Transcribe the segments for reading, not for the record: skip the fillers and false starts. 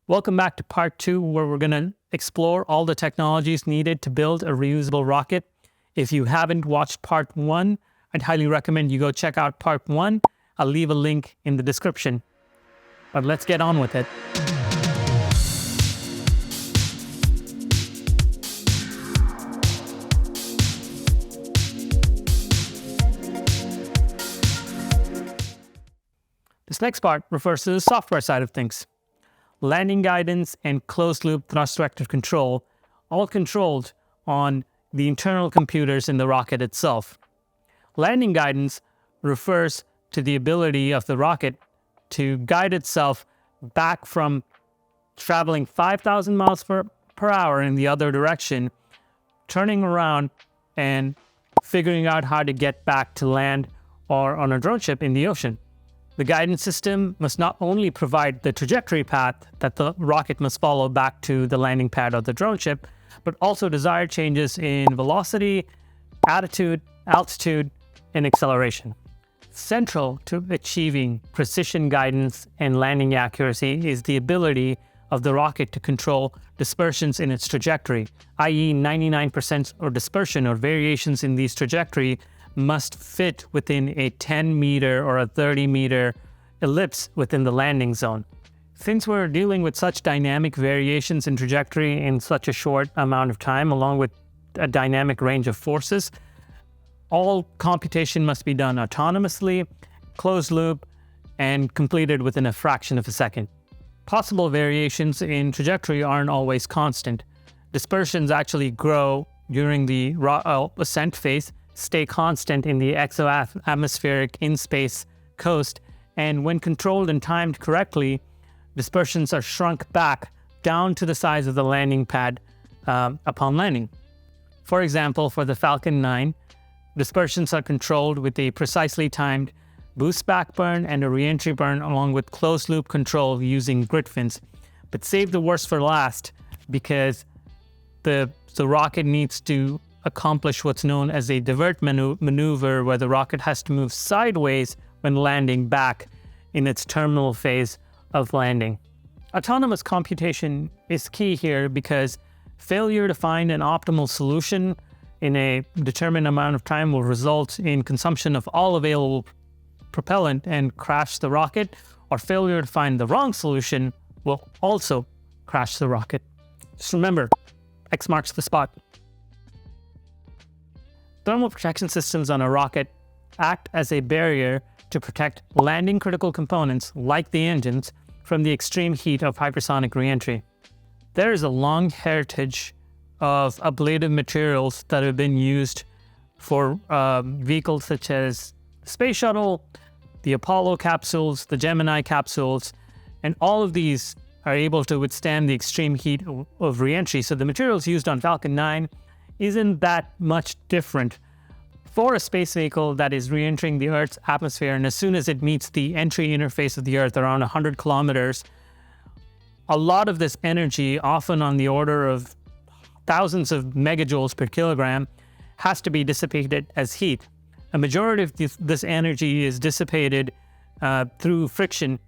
Welcome back to part 2, where we're going to explore all the technologies needed to build a reusable rocket. If you haven't watched part 1, I'd highly recommend you go check out part 1. I'll leave a link in the description. But let's get on with it. This next part refers to the software side of things. Landing guidance and closed-loop thrust vector control, all controlled on the internal computers in the rocket itself. Landing guidance refers to the ability of the rocket to guide itself back from traveling 5,000 miles per hour in the other direction, turning around and figuring out how to get back to land or on a drone ship in the ocean. The guidance system must not only provide the trajectory path that the rocket must follow back to the landing pad of the drone ship, but also desired changes in velocity, attitude, altitude, and acceleration. Central to achieving precision guidance and landing accuracy is the ability of the rocket to control dispersions in its trajectory, i.e. 99% or dispersion or variations in these trajectory must fit within a 10-meter or a 30-meter ellipse within the landing zone. Since we're dealing with such dynamic variations in trajectory in such a short amount of time, along with a dynamic range of forces, all computation must be done autonomously, closed loop, and completed within a fraction of a second. Possible variations in trajectory aren't always constant. Dispersions actually grow during the ascent phase, stay constant in the exo-atmospheric in-space coast, and when controlled and timed correctly, dispersions are shrunk back down to the size of the landing pad upon landing. For example, for the Falcon 9, dispersions are controlled with a precisely timed boost back burn and a reentry burn, along with closed-loop control using grid fins. But save the worst for last, because the rocket needs to accomplish what's known as a divert maneuver, where the rocket has to move sideways when landing back in its terminal phase of landing. Autonomous computation is key here, because failure to find an optimal solution in a determined amount of time will result in consumption of all available propellant and crash the rocket, or failure to find the wrong solution will also crash the rocket. Just remember, X marks the spot. Thermal protection systems on a rocket act as a barrier to protect landing critical components, like the engines, from the extreme heat of hypersonic reentry. There is a long heritage of ablative materials that have been used for vehicles such as the Space Shuttle, the Apollo capsules, the Gemini capsules, and all of these are able to withstand the extreme heat of reentry. So the materials used on Falcon 9 isn't that much different for a space vehicle that is re-entering the Earth's atmosphere, and as soon as it meets the entry interface of the Earth around 100 kilometers, a lot of this energy, often on the order of thousands of megajoules per kilogram, has to be dissipated as heat. A majority of this energy is dissipated through friction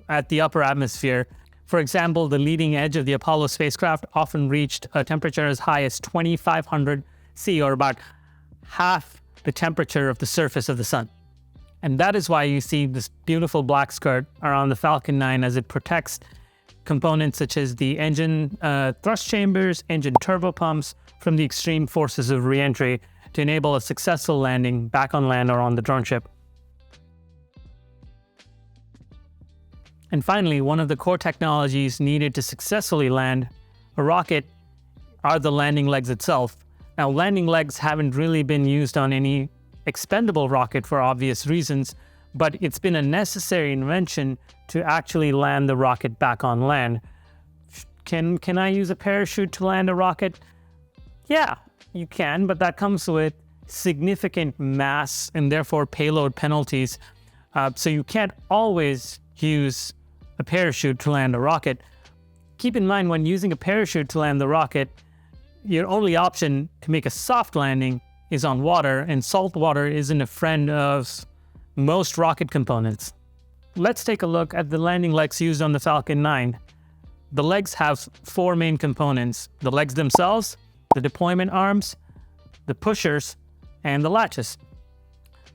at the upper atmosphere. For example, the leading edge of the Apollo spacecraft often reached a temperature as high as 2,500 C, or about half the temperature of the surface of the sun. And that is why you see this beautiful black skirt around the Falcon 9, as it protects components such as the engine thrust chambers, engine turbopumps from the extreme forces of reentry to enable a successful landing back on land or on the drone ship. And finally, one of the core technologies needed to successfully land a rocket are the landing legs itself. Now, landing legs haven't really been used on any expendable rocket for obvious reasons, but it's been a necessary invention to actually land the rocket back on land. Can I use a parachute to land a rocket? Yeah, you can, but that comes with significant mass and therefore payload penalties. So you can't always use a parachute to land a rocket. Keep in mind, when using a parachute to land the rocket, your only option to make a soft landing is on water, and salt water isn't a friend of most rocket components. Let's take a look at the landing legs used on the Falcon 9. The legs have 4 main components: the legs themselves, the deployment arms, the pushers, and the latches.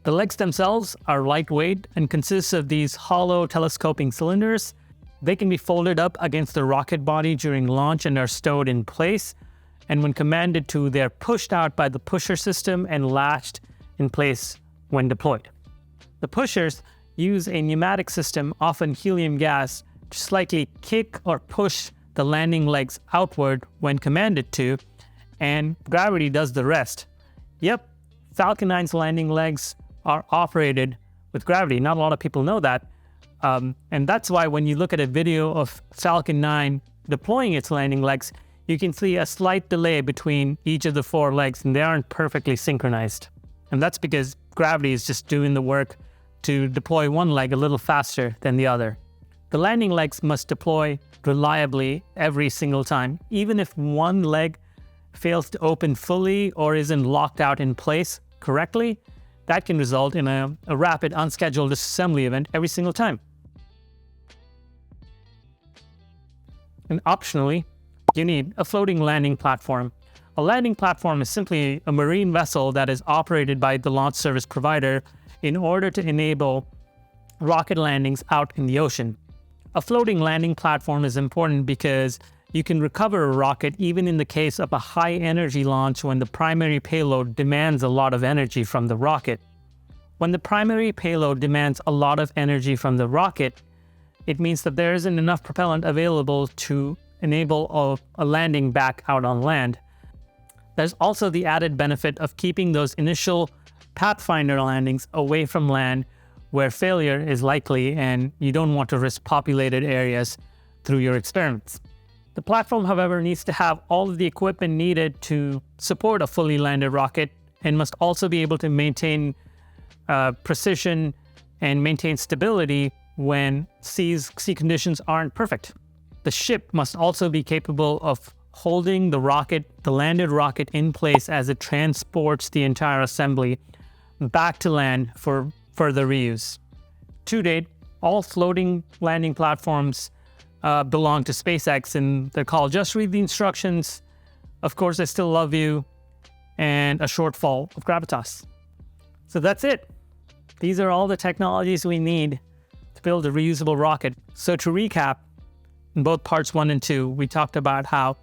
The legs themselves are lightweight and consist of these hollow telescoping cylinders. They can be folded up against the rocket body during launch and are stowed in place. And when commanded to, they're pushed out by the pusher system and latched in place when deployed. The pushers use a pneumatic system, often helium gas, to slightly kick or push the landing legs outward when commanded to, and gravity does the rest. Yep, Falcon 9's landing legs are operated with gravity. Not a lot of people know that. And that's why when you look at a video of Falcon 9 deploying its landing legs, you can see a slight delay between each of the 4 legs, and they aren't perfectly synchronized. And that's because gravity is just doing the work to deploy one leg a little faster than the other. The landing legs must deploy reliably every single time. Even if one leg fails to open fully or isn't locked out in place correctly, that can result in a rapid unscheduled disassembly event every single time. And optionally, you need a floating landing platform. A landing platform is simply a marine vessel that is operated by the launch service provider in order to enable rocket landings out in the ocean. A floating landing platform is important because you can recover a rocket even in the case of a high-energy launch when the primary payload demands a lot of energy from the rocket. When the primary payload demands a lot of energy from the rocket, it means that there isn't enough propellant available to enable a landing back out on land. There's also the added benefit of keeping those initial Pathfinder landings away from land where failure is likely and you don't want to risk populated areas through your experiments. The platform, however, needs to have all of the equipment needed to support a fully landed rocket and must also be able to maintain precision and maintain stability when sea conditions aren't perfect. The ship must also be capable of holding the landed rocket in place as it transports the entire assembly back to land for further reuse. To date, all floating landing platforms belong to SpaceX, and they're called Just Read the Instructions, Of Course I Still Love You, and A Shortfall of Gravitas. So that's it. These are all the technologies we need to build a reusable rocket. So to recap, in both parts 1 and 2, we talked about how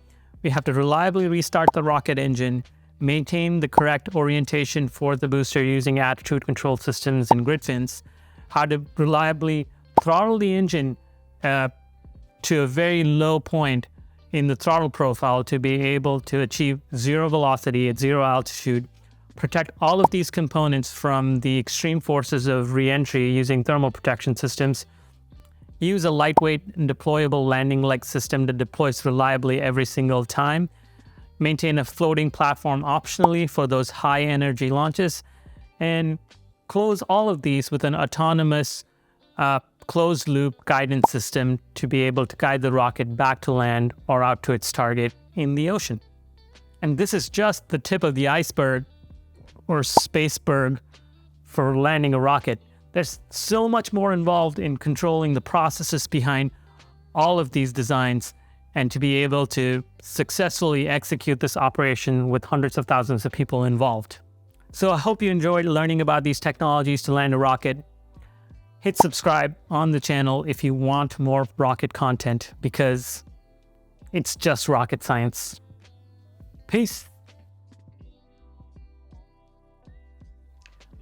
we have to reliably restart the rocket engine, maintain the correct orientation for the booster using attitude control systems and grid fins, how to reliably throttle the engine to a very low point in the throttle profile to be able to achieve zero velocity at zero altitude, protect all of these components from the extreme forces of re-entry using thermal protection systems, use a lightweight and deployable landing leg system that deploys reliably every single time, maintain a floating platform optionally for those high energy launches, and close all of these with an autonomous closed loop guidance system to be able to guide the rocket back to land or out to its target in the ocean. And this is just the tip of the iceberg, or spaceberg, for landing a rocket. There's so much more involved in controlling the processes behind all of these designs and to be able to successfully execute this operation with hundreds of thousands of people involved. So I hope you enjoyed learning about these technologies to land a rocket. Hit subscribe on the channel if you want more rocket content, because it's just rocket science. Peace.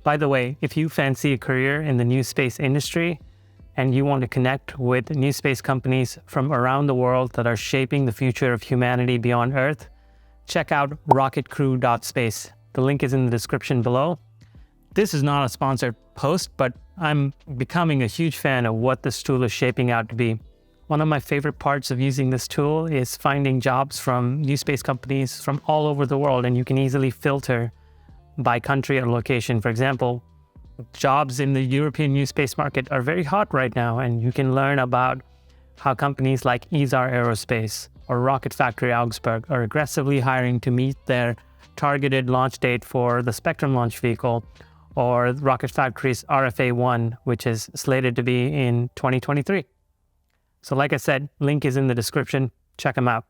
By the way, if you fancy a career in the new space industry and you want to connect with new space companies from around the world that are shaping the future of humanity beyond Earth, check out rocketcrew.space. The link is in the description below. This is not a sponsored post, but I'm becoming a huge fan of what this tool is shaping out to be. One of my favorite parts of using this tool is finding jobs from new space companies from all over the world, and you can easily filter by country or location. For example, jobs in the European new space market are very hot right now, and you can learn about how companies like ESAR Aerospace or Rocket Factory Augsburg are aggressively hiring to meet their targeted launch date for the Spectrum launch vehicle, or Rocket Factory's RFA-1, which is slated to be in 2023. So like I said, link is in the description. Check them out.